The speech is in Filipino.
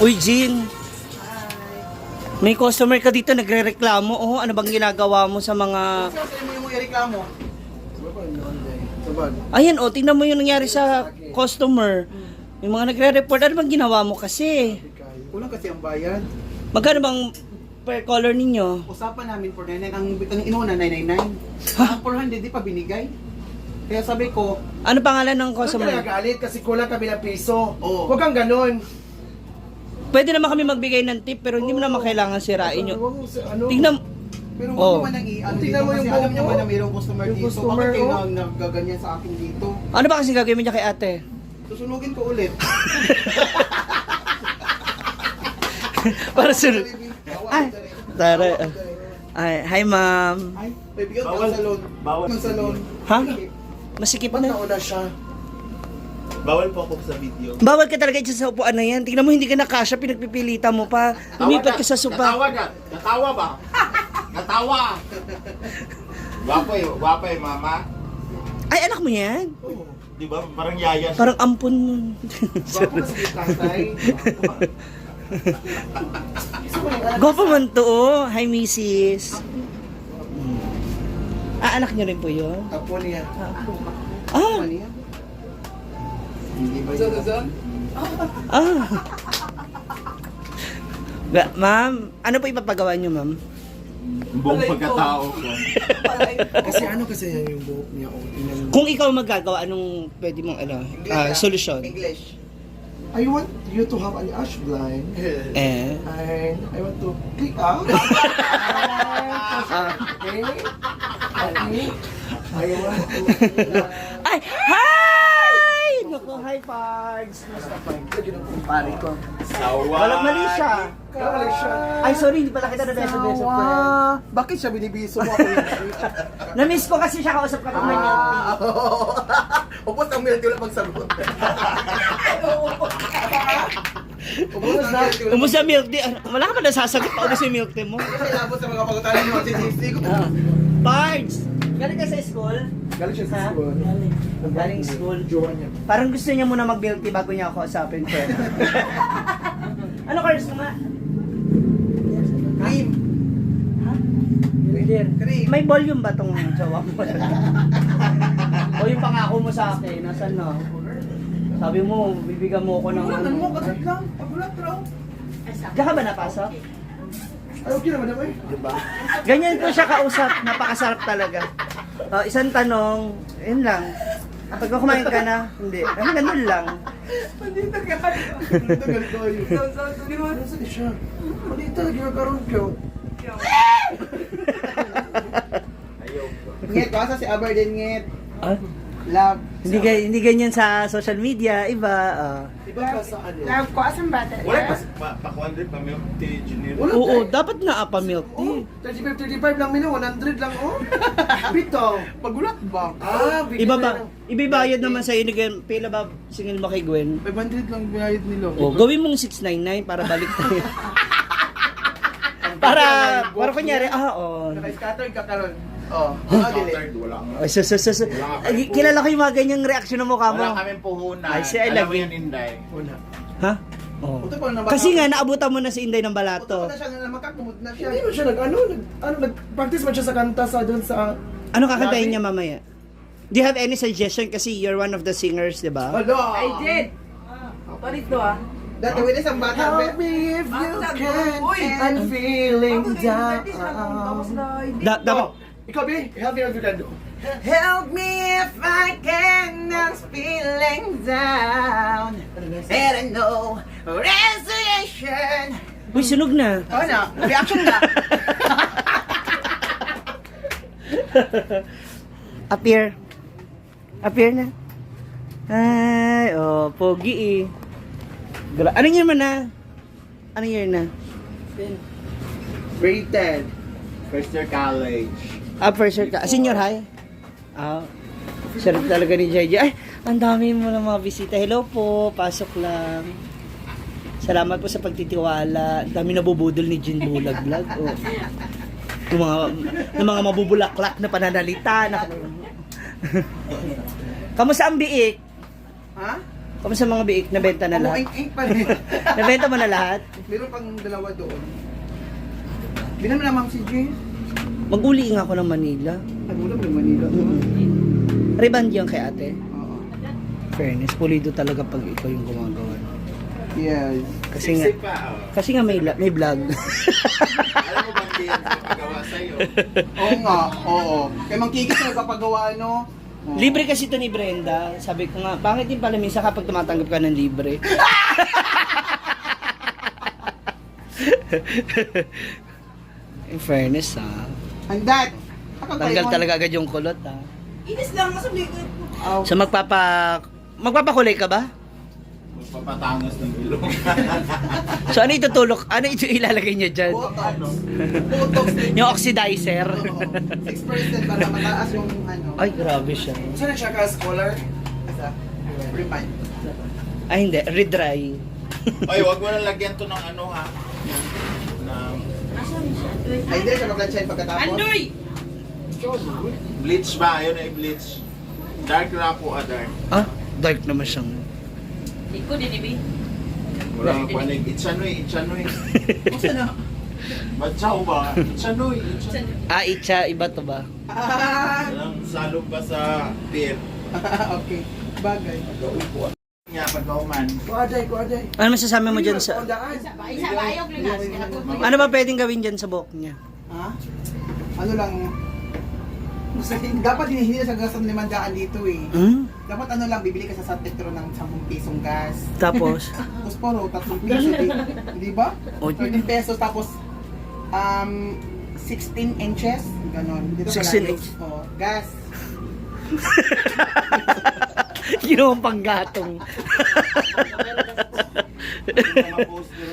Uy, Jean. May customer ka dito nagrereklamo. Oh, ano bang ginagawa mo sa mga... Saan mo yung ireklamo? Ayan, oh, tingnan mo yung nangyari sa customer. Yung mga nagre-report, ano bang ginawa mo kasi? Kulang kasi ang bayad. Magkano bang per color ninyo? Usapan namin 499. Ang inuna 999. Ang 400 di pa binigay. Kaya sabi ko, Ano pangalan ng Huwag customer? ka galit kasi kulang kami ng piso. Oo. Huwag kang ganon. Pwede naman kami magbigay ng tip, pero hindi mo naman kailangan sirain yun. Huwag mo sa ano. Tingnan, pero Oh. huwag naman ang i-ano Tingnan dito mo kasi yung alam buhok niyo mo. ba na mayroong customer Yung dito. customer, Bakit kayo oh. naggaganyan sa akin dito? ano ba kasi gagawin niya kay ate? Susunugin ko ulit. Para sunod. Ay, tara. Ay, hi ma'am. Ay, may bigyan ka ng salon. Bawal. Ng salon. Ha? Masikip Ba't na. nauna siya? Bawal po ako sa video. Bawal ka talaga dyan sa upuan na yan. Tingnan mo, hindi ka nakasya, pinagpipilitan mo pa. Lumipat ka sa sopa. Natawa ka. Natawa ba? Natawa. Gwapa eh, mama. Ay, anak mo yan? Di ba? Parang yaya. Parang ampun mo. Bago kasi yung tatay. Gwapo man to, oh. Hi, Mrs. Ah, anak niyo rin po yun? Apo niya. Ah, Ano yan? Hindi ba yun? ah. Ma'am, ano po ipapagawa niyo, ma'am? Buong pagkatao ko. Kasi ano kasi yung buhok niya. Oh, tingnan mo. Kung ikaw maggagawa, anong pwede mong solusyon? English. I want you to have an ash blind. Eh. And I want to click out. Okay. Okay. I want to... Ay, hi! Naku, hi, Pards. Basta, Pards. Lagi ng kumpare ko. Sawa. Walang mali siya. Kaya siya. Ay, sorry, hindi pala kita na beso-beso, friend. Bakit siya binibiso mo ako yun? Na-miss ko kasi siya kausap ka naman niya. Upos ang milk wala magsagot. Upos na. Umus sa milk tea. Wala ka pa nasasagot pa umus yung milk tea mo. Kasi labos sa mga pagkatalan mo si Disney ko. Pards! Galing ka sa school? Galing siya sa Ha? school. Galing school. Jowa niya. Parang gusto niya muna mag-milk tea bago niya ako kausapin, friend. Ano course mo nga? Cream. Cream. May volume ba tong jowa mo? O yung pangako mo sa akin, nasan na? Sabi mo, bibigyan mo ako ng Pagulatan mo, kasat lang. Pagulat raw. Diyan ka ba napasok? Ay, okay naman ako eh. Diba? Ganyan ko siya kausap, napakasarap talaga. Isang tanong, yun lang. Pag kumain ka na, hindi. Ay, ganun lang. Mandito ka. Ito ganito yun. Nasaan siya? Hindi talaga nagkaroon ko. Nget, basa si Aberdeen Nget. Ah, Love. hindi ganyan sa social media, iba. Iba pa sa ano? Love ko, asang bata? Wala pa pa milk tea, Junior. Wala Oo, tayo. dapat na apa milk Oh, tea. 35 lang mino, 100 lang oh. Bito. Pagulat ba? Ah, bigyan Iba na ba? lang. Ibibayad naman sa inyo, pila ba singil mo kay Gwen? 500 lang binayad nilo. O, gawin mong 699 para balik tayo. para kunyari, Naka-scattered ka karon. Oh, Scattered, wala nga. Kilala ko yung mga ganyang reaksyon ng mukha mo. Wala kaming puhunan. Ay, siya ay Alam mo lagi. yan, Inday. Wala. Ha? Oh. Puto pa na Kasi nga, naabutan mo na si Inday ng Puto balato. na siya na makakumot na siya. Hindi mo siya nag-practice man siya sa kanta sa doon sa... Ano kakantayin niya mamaya? Do you have any suggestion? Kasi you're one of the singers, di ba? Hala. I did! Palito ah. Dati wala isang bata. Help me if you can, I'm feeling down. Dapat, Ikaw, B, help me if you can do. Help me if I can, I'm feeling down. And I know restoration. uy, sunog na. Oh na, reaction na. Appear. Appear na. Ay, oh, pogi eh. Anong year mo na? Anong year na? Rated. First year college. First year ka. Senior high? Sarap talaga ni JJ. Ay, ang dami mo ng mga bisita. Hello po, pasok lang. Salamat po sa pagtitiwala. Ang dami nabubudol ni Jin Bulag Vlog. Oh. Yung mga mabubulaklak na pananalita. Kamusta ang biik? Ha? Kamusta mga biik? Nabenta na lahat? Ink pa rin. Nabenta mo na lahat? Meron pang dalawa doon. Binan mo na Ma'am si Jay. Mag-uli nga ako ng Manila. Nagulam ng Manila. Reband yung kay ate. Oo. Fairness, pulido talaga pag ikaw yung gumagawa. Yes. Kasi nga, Sexy pa, oh. kasi nga may vlog. Alam mo ba hindi yan papagawa sa'yo? Oo nga, oo. Kaya Mang Kikis na nagpapagawa, no? Oo. Libre kasi ito ni Brenda. Sabi ko nga, bakit din pala minsan kapag tumatanggap ka ng libre? In fairness ha. Handat! Tanggal talaga agad yung kulot ha. Inis lang, masabi ko. Oh. So magpapakulay ka ba? Magpapatangas ng ilong. So ano itutulok? Ano ito ilalagay niyo dyan? Botox. Botox. Yung oxidizer? Oo. 6% para mataas yung ano. Ay, grabe siya. Saan siya ka scholar? Asa? Remind. Ay, hindi. Redry. Ay, wag mo na lagyan to ng ano ha. Ng Ay, hindi siya maglansyahin pagkatapos. Andoy! bleach ba? Ayun ay bleach. Dark na po, dark. Ah, dark naman siyang. Iko din, Ibi. Wala nga panig. Ichanoy. Masa na? Matsaw ba? Ichanoy. Ah, itcha. Iba to ba? Ah, Walang salog ba sa beer? okay. Bagay. Pagkaupuan niya, pagkauman. Kuaday. Ano masasabi mo dyan sa... Isa ba, ayog lang. Ano ba pwedeng gawin dyan sa buhok niya? Ha? Ano lang, dapat hindi na sa gas ng 500 dito eh. Hmm? Dapat ano lang, bibili ka sa San Pedro ng 10 pisong gas. Tapos? Posporo, 3 piso, di ba? O, 13 pesos, tapos 16 inches, ganon. Dito 16 pala, inch. oh, gas. ginawang panggatong. Mga poster.